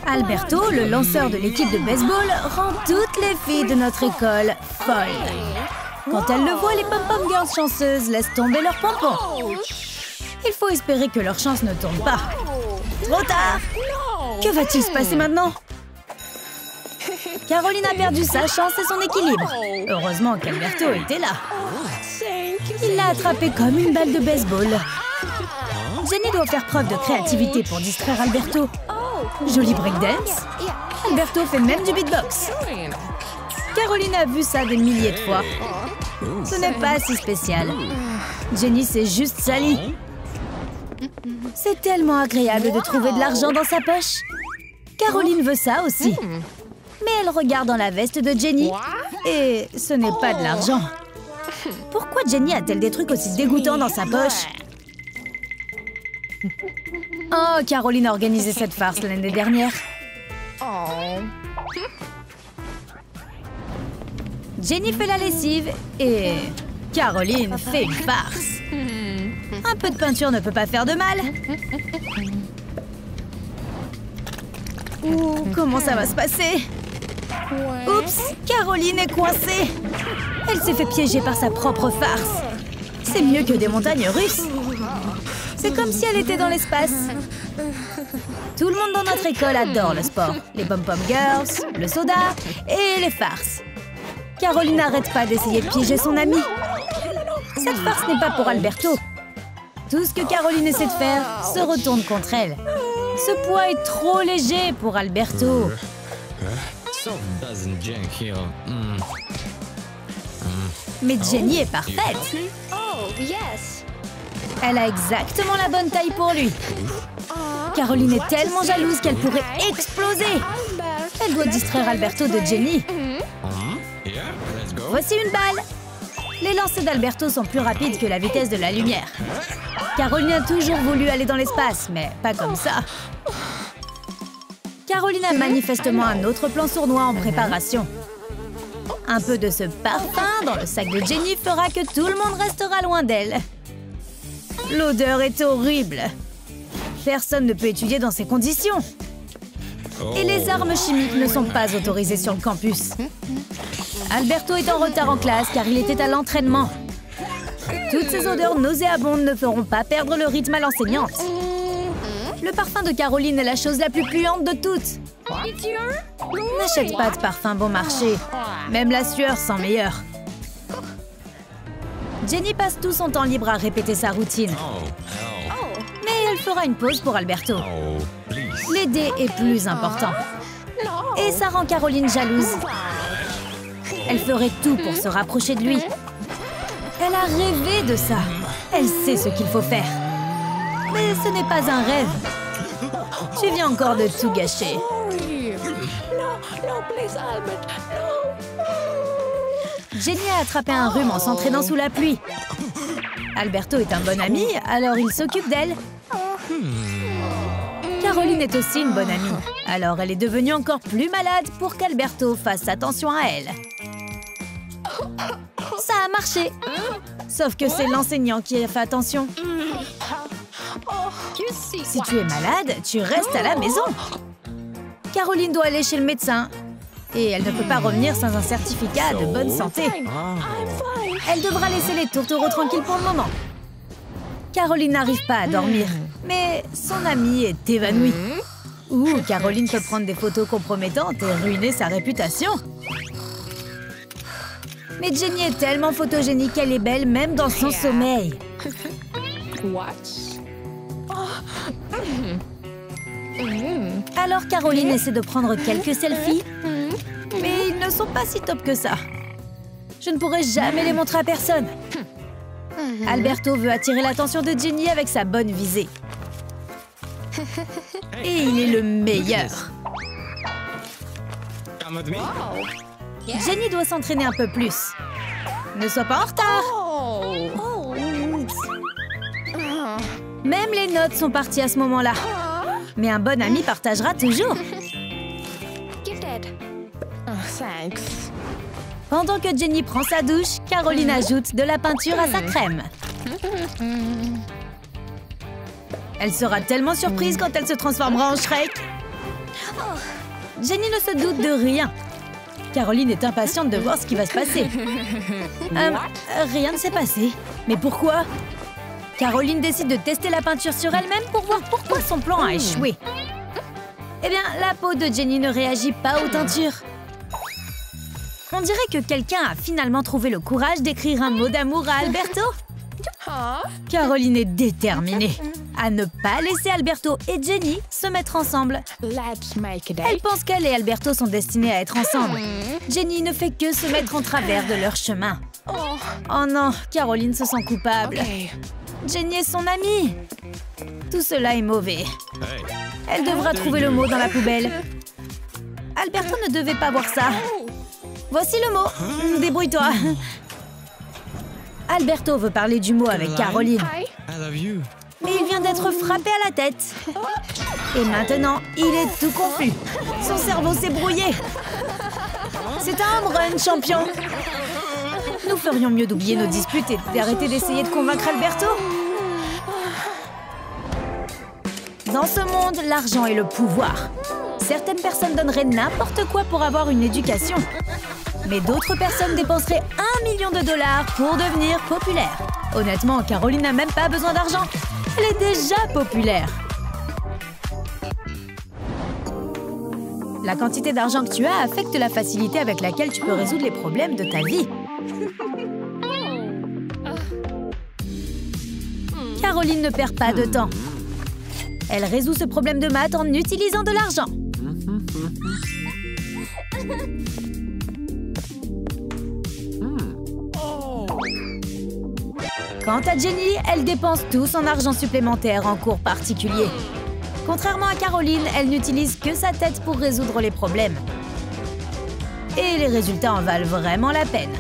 Alberto, le lanceur de l'équipe de baseball, rend toutes les filles de notre école folles. Quand elles le voient, les pom-pom girls chanceuses laissent tomber leurs pompons. Il faut espérer que leur chance ne tourne pas. Trop tard! Que va-t-il se passer maintenant? Caroline a perdu sa chance et son équilibre. Heureusement qu'Alberto était là. Il l'a attrapée comme une balle de baseball. Jenny doit faire preuve de créativité pour distraire Alberto. Joli breakdance. Alberto fait même du beatbox. Caroline a vu ça des milliers de fois. Ce n'est pas si spécial. Jenny s'est juste salie. C'est tellement agréable de trouver de l'argent dans sa poche. Caroline veut ça aussi. Mais elle regarde dans la veste de Jenny. Et ce n'est pas de l'argent. Pourquoi Jenny a-t-elle des trucs aussi dégoûtants dans sa poche? Oh, Caroline a organisé cette farce l'année dernière. Jenny fait la lessive et Caroline fait une farce. Un peu de peinture ne peut pas faire de mal. Ouh, comment ça va se passer? Oups, Caroline est coincée. Elle s'est fait piéger par sa propre farce. C'est mieux que des montagnes russes. C'est comme si elle était dans l'espace. Tout le monde dans notre école adore le sport. Les pom-pom girls, le soda et les farces. Caroline n'arrête pas d'essayer de piéger son amie. Cette farce n'est pas pour Alberto. Tout ce que Caroline essaie de faire se retourne contre elle. Ce poids est trop léger pour Alberto. Mais Jenny est parfaite. Elle a exactement la bonne taille pour lui. Caroline est tellement jalouse qu'elle pourrait exploser. Elle doit distraire Alberto de Jenny. Voici une balle. Les lancers d'Alberto sont plus rapides que la vitesse de la lumière. Caroline a toujours voulu aller dans l'espace, mais pas comme ça. Caroline a manifestement un autre plan sournois en préparation. Un peu de ce parfum dans le sac de Jenny fera que tout le monde restera loin d'elle. L'odeur est horrible. Personne ne peut étudier dans ces conditions. Et les armes chimiques ne sont pas autorisées sur le campus. Alberto est en retard en classe car il était à l'entraînement. Toutes ces odeurs nauséabondes ne feront pas perdre le rythme à l'enseignante. Le parfum de Caroline est la chose la plus puante de toutes. N'achète pas de parfum bon marché. Même la sueur sent meilleur. Jenny passe tout son temps libre à répéter sa routine. Mais elle fera une pause pour Alberto. L'aider est plus important. Et ça rend Caroline jalouse. Elle ferait tout pour se rapprocher de lui. Elle a rêvé de ça. Elle sait ce qu'il faut faire. Mais ce n'est pas un rêve. Tu viens encore de tout gâcher. Jenny a attrapé un rhume en s'entraînant sous la pluie. Alberto est un bon ami, alors il s'occupe d'elle. Caroline est aussi une bonne amie, alors elle est devenue encore plus malade pour qu'Alberto fasse attention à elle. Ça a marché. Sauf que c'est l'enseignant qui a fait attention. Si tu es malade, tu restes à la maison. Caroline doit aller chez le médecin. Et elle ne peut pas revenir sans un certificat de bonne santé. Elle devra laisser les tourtereaux tranquilles pour le moment. Caroline n'arrive pas à dormir. Mais son amie est évanouie. Ouh, Caroline peut prendre des photos compromettantes et ruiner sa réputation. Mais Jenny est tellement photogénique qu'elle est belle même dans son sommeil. Alors Caroline essaie de prendre quelques selfies. Mais ils ne sont pas si top que ça. Je ne pourrai jamais les montrer à personne. Alberto veut attirer l'attention de Jenny avec sa bonne visée. Et il est le meilleur. Jenny doit s'entraîner un peu plus. Ne sois pas en retard. Même les notes sont parties à ce moment-là. Mais un bon ami partagera toujours. Pendant que Jenny prend sa douche, Caroline ajoute de la peinture à sa crème. Elle sera tellement surprise quand elle se transformera en Shrek. Jenny ne se doute de rien. Caroline est impatiente de voir ce qui va se passer. Rien ne s'est passé. Mais pourquoi? Caroline décide de tester la peinture sur elle-même pour voir pourquoi son plan a échoué. Eh bien, la peau de Jenny ne réagit pas aux teintures. On dirait que quelqu'un a finalement trouvé le courage d'écrire un mot d'amour à Alberto. Caroline est déterminée à ne pas laisser Alberto et Jenny se mettre ensemble. Elle pense qu'elle et Alberto sont destinés à être ensemble. Jenny ne fait que se mettre en travers de leur chemin. Oh non, Caroline se sent coupable. Jenny est son amie. Tout cela est mauvais. Elle devra trouver le mot dans la poubelle. Alberto ne devait pas voir ça. Voici le mot. Débrouille-toi. Alberto veut parler du mot avec Caroline. Mais il vient d'être frappé à la tête. Et maintenant, il est tout confus. Son cerveau s'est brouillé. C'est un home run, champion. Nous ferions mieux d'oublier nos disputes et d'arrêter d'essayer de convaincre Alberto. Dans ce monde, l'argent est le pouvoir. Certaines personnes donneraient n'importe quoi pour avoir une éducation. Mais d'autres personnes dépenseraient 1 million de dollars pour devenir populaire. Honnêtement, Caroline n'a même pas besoin d'argent. Elle est déjà populaire. La quantité d'argent que tu as affecte la facilité avec laquelle tu peux résoudre les problèmes de ta vie. Caroline ne perd pas de temps. Elle résout ce problème de maths en utilisant de l'argent. Quant à Jenny, elle dépense tout son argent supplémentaire en cours particuliers. Contrairement à Caroline, elle n'utilise que sa tête pour résoudre les problèmes. Et les résultats en valent vraiment la peine.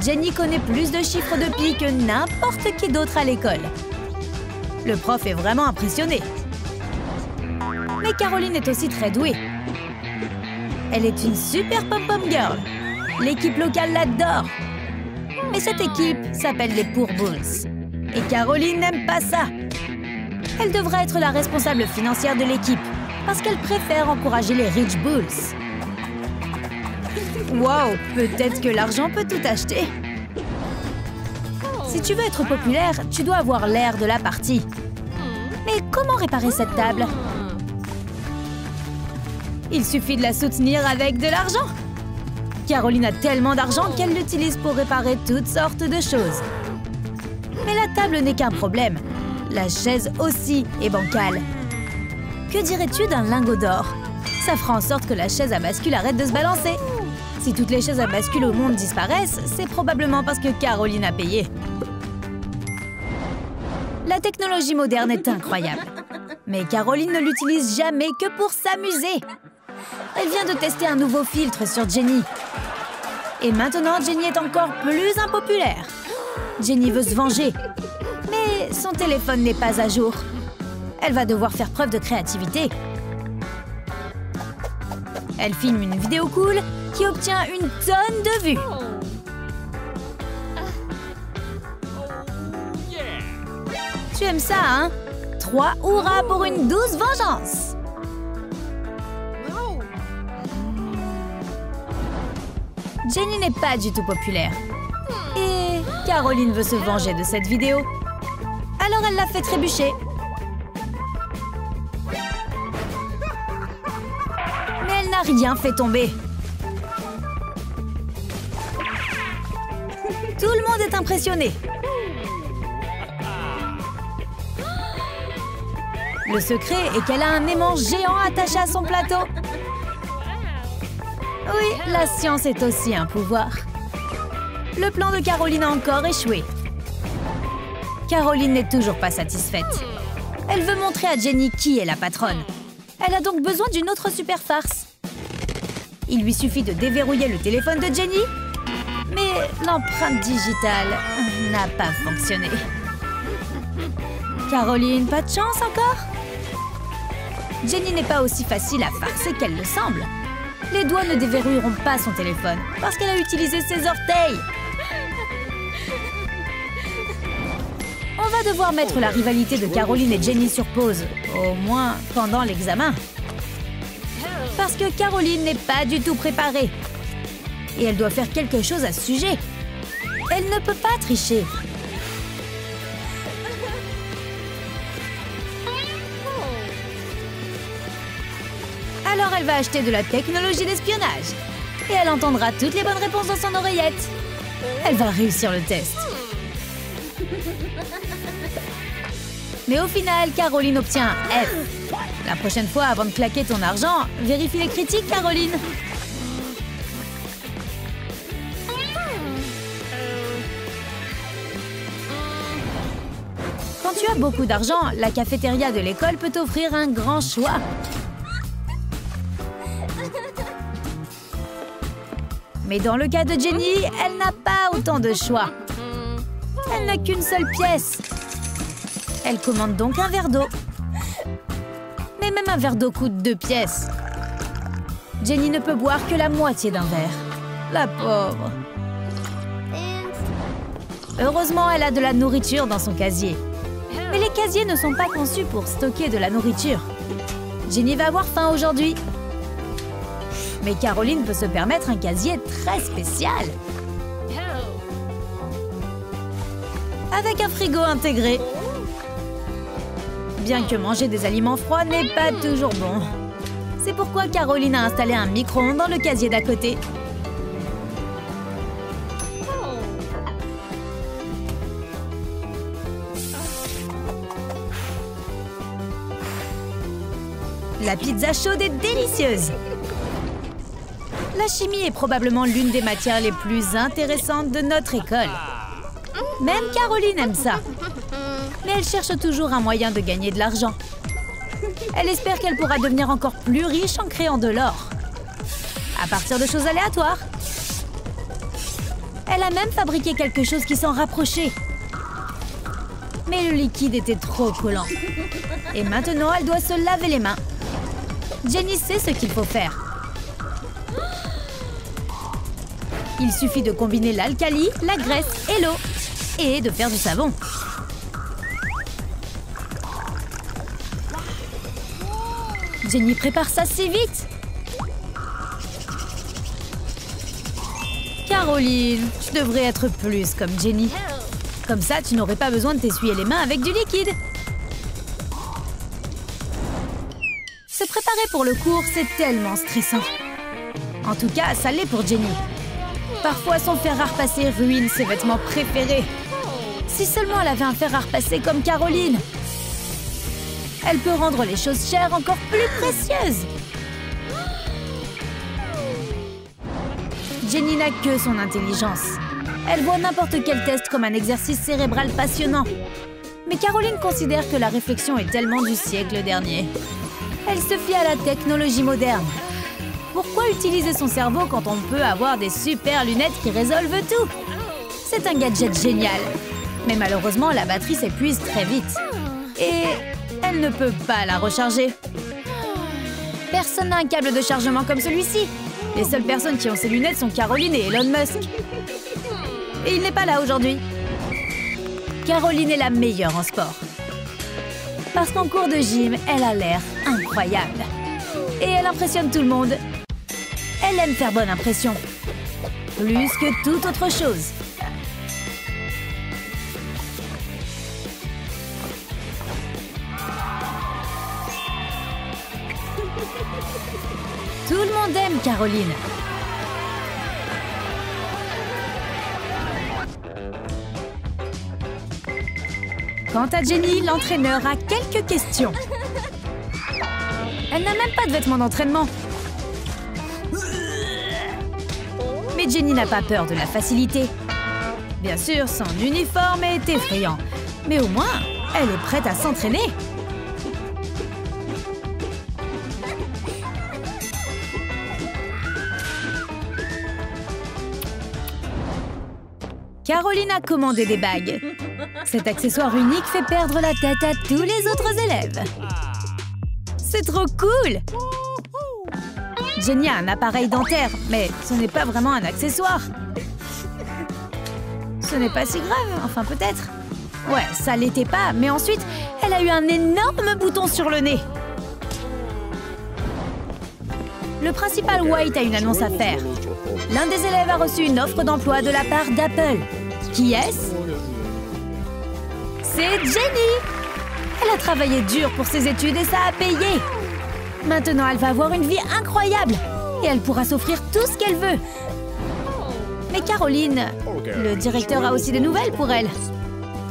Jenny connaît plus de chiffres de pi que n'importe qui d'autre à l'école. Le prof est vraiment impressionné. Mais Caroline est aussi très douée. Elle est une super pom-pom girl. L'équipe locale l'adore. Mais cette équipe s'appelle les Poor Bulls. Et Caroline n'aime pas ça. Elle devrait être la responsable financière de l'équipe parce qu'elle préfère encourager les Rich Bulls. Wow, peut-être que l'argent peut tout acheter. Si tu veux être populaire, tu dois avoir l'air de la partie. Mais comment réparer cette table? Il suffit de la soutenir avec de l'argent. Caroline a tellement d'argent qu'elle l'utilise pour réparer toutes sortes de choses. Mais la table n'est qu'un problème. La chaise aussi est bancale. Que dirais-tu d'un lingot d'or? Ça fera en sorte que la chaise à bascule arrête de se balancer. Si toutes les chaises à bascule au monde disparaissent, c'est probablement parce que Caroline a payé. La technologie moderne est incroyable. Mais Caroline ne l'utilise jamais que pour s'amuser. Elle vient de tester un nouveau filtre sur Jenny. Et maintenant, Jenny est encore plus impopulaire. Jenny veut se venger. Mais son téléphone n'est pas à jour. Elle va devoir faire preuve de créativité. Elle filme une vidéo cool qui obtient une tonne de vues. Tu aimes ça, hein? 3 hurrahs pour une douce vengeance! Jenny n'est pas du tout populaire. Et Caroline veut se venger de cette vidéo. Alors elle l'a fait trébucher. Mais elle n'a rien fait tomber. Tout le monde est impressionné. Le secret est qu'elle a un aimant géant attaché à son plateau. Oui, la science est aussi un pouvoir. Le plan de Caroline a encore échoué. Caroline n'est toujours pas satisfaite. Elle veut montrer à Jenny qui est la patronne. Elle a donc besoin d'une autre super farce. Il lui suffit de déverrouiller le téléphone de Jenny. Mais l'empreinte digitale n'a pas fonctionné. Caroline, pas de chance encore? Jenny n'est pas aussi facile à farcer qu'elle le semble. Les doigts ne déverrouilleront pas son téléphone parce qu'elle a utilisé ses orteils. On va va devoir mettre la rivalité de Caroline et Jenny sur pause, au moins pendant l'examen. Parce que Caroline n'est pas du tout préparée. Et elle doit faire quelque chose à ce sujet. Elle ne peut pas tricher. Alors elle va acheter de la technologie d'espionnage. Et elle entendra toutes les bonnes réponses dans son oreillette. Elle va réussir le test. Mais au final, Caroline obtient un F. La prochaine fois, avant de claquer ton argent, vérifie les critiques, Caroline. Quand tu as beaucoup d'argent, la cafétéria de l'école peut t'offrir un grand choix. Mais dans le cas de Jenny, elle n'a pas autant de choix. Elle n'a qu'une seule pièce. Elle commande donc un verre d'eau. Mais même un verre d'eau coûte 2 pièces. Jenny ne peut boire que la moitié d'un verre. La pauvre. Heureusement, elle a de la nourriture dans son casier. Mais les casiers ne sont pas conçus pour stocker de la nourriture. Jenny va avoir faim aujourd'hui. Mais Caroline peut se permettre un casier très spécial. Avec un frigo intégré. Bien que manger des aliments froids n'est pas toujours bon. C'est pourquoi Caroline a installé un micro-ondes dans le casier d'à côté. La pizza chaude est délicieuse. La chimie est probablement l'une des matières les plus intéressantes de notre école. Même Caroline aime ça. Mais elle cherche toujours un moyen de gagner de l'argent. Elle espère qu'elle pourra devenir encore plus riche en créant de l'or. À partir de choses aléatoires. Elle a même fabriqué quelque chose qui s'en rapprochait. Mais le liquide était trop collant. Et maintenant, elle doit se laver les mains. Jenny sait ce qu'il faut faire. Il suffit de combiner l'alcali, la graisse et l'eau. Et de faire du savon. Jenny prépare ça si vite. Caroline, tu devrais être plus comme Jenny. Comme ça, tu n'aurais pas besoin de t'essuyer les mains avec du liquide. Se préparer pour le cours, c'est tellement stressant. En tout cas, ça l'est pour Jenny. Parfois, son fer à repasser ruine ses vêtements préférés. Si seulement elle avait un fer à repasser comme Caroline. Elle peut rendre les choses chères encore plus précieuses. Jenny n'a que son intelligence. Elle voit n'importe quel test comme un exercice cérébral passionnant. Mais Caroline considère que la réflexion est tellement du siècle dernier. Elle se fie à la technologie moderne. Pourquoi utiliser son cerveau quand on peut avoir des super lunettes qui résolvent tout? C'est un gadget génial. Mais malheureusement, la batterie s'épuise très vite. Et elle ne peut pas la recharger. Personne n'a un câble de chargement comme celui-ci. Les seules personnes qui ont ces lunettes sont Caroline et Elon Musk. Et il n'est pas là aujourd'hui. Caroline est la meilleure en sport. Parce qu'en cours de gym, elle a l'air incroyable. Et elle impressionne tout le monde. Elle aime faire bonne impression. Plus que toute autre chose. Tout le monde aime Caroline. Quant à Jenny, l'entraîneur a quelques questions. Elle n'a même pas de vêtements d'entraînement. Mais Jenny n'a pas peur de la facilité. Bien sûr, son uniforme est effrayant. Mais au moins, elle est prête à s'entraîner. Caroline a commandé des bagues. Cet accessoire unique fait perdre la tête à tous les autres élèves. C'est trop cool! Jenny a un appareil dentaire, mais ce n'est pas vraiment un accessoire. Ce n'est pas si grave, enfin peut-être. Ouais, ça l'était pas, mais ensuite, elle a eu un énorme bouton sur le nez. Le principal White a une annonce à faire. L'un des élèves a reçu une offre d'emploi de la part d'Apple. Qui est-ce? C'est Jenny! Elle a travaillé dur pour ses études et ça a payé. Maintenant, elle va avoir une vie incroyable et elle pourra s'offrir tout ce qu'elle veut. Mais Caroline, le directeur a aussi des nouvelles pour elle.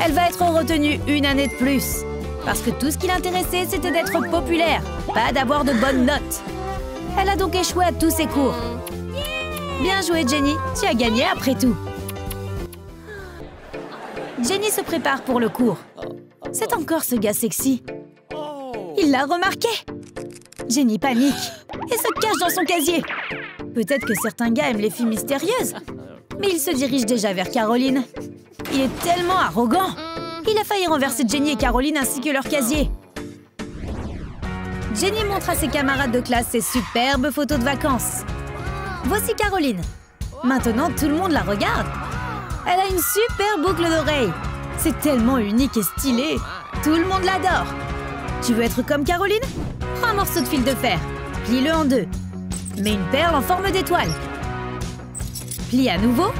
Elle va être retenue une année de plus. Parce que tout ce qui l'intéressait, c'était d'être populaire, pas d'avoir de bonnes notes. Elle a donc échoué à tous ses cours. Bien joué, Jenny. Tu as gagné après tout. Jenny se prépare pour le cours. C'est encore ce gars sexy. Il l'a remarqué. Jenny panique et se cache dans son casier. Peut-être que certains gars aiment les filles mystérieuses. Mais il se dirige déjà vers Caroline. Il est tellement arrogant. Il a failli renverser Jenny et Caroline ainsi que leur casier. Jenny montre à ses camarades de classe ses superbes photos de vacances. Voici Caroline. Maintenant, tout le monde la regarde. Elle a une super boucle d'oreille. C'est tellement unique et stylé. Tout le monde l'adore. Tu veux être comme Caroline? Prends un morceau de fil de fer. Plie-le en deux. Mets une perle en forme d'étoile. Plie à nouveau.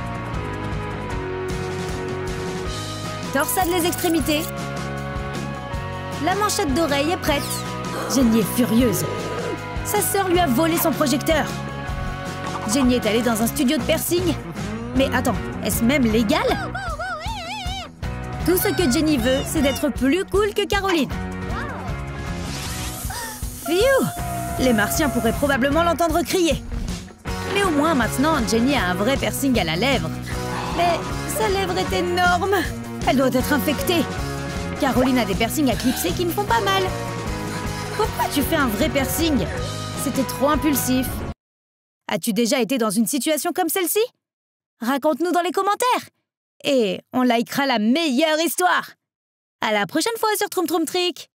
Torsade les extrémités. La manchette d'oreille est prête. Jenny est furieuse. Sa sœur lui a volé son projecteur. Jenny est allée dans un studio de piercing. Mais attends, est-ce même légal? Tout ce que Jenny veut, c'est d'être plus cool que Caroline. Phew! Les Martiens pourraient probablement l'entendre crier. Mais au moins maintenant, Jenny a un vrai piercing à la lèvre. Mais sa lèvre est énorme. Elle doit être infectée. Caroline a des piercings à clipser qui ne font pas mal. Pourquoi tu fais un vrai piercing? C'était trop impulsif. As-tu déjà été dans une situation comme celle-ci? Raconte-nous dans les commentaires. Et on likera la meilleure histoire. À la prochaine fois sur Troum Troum Trick.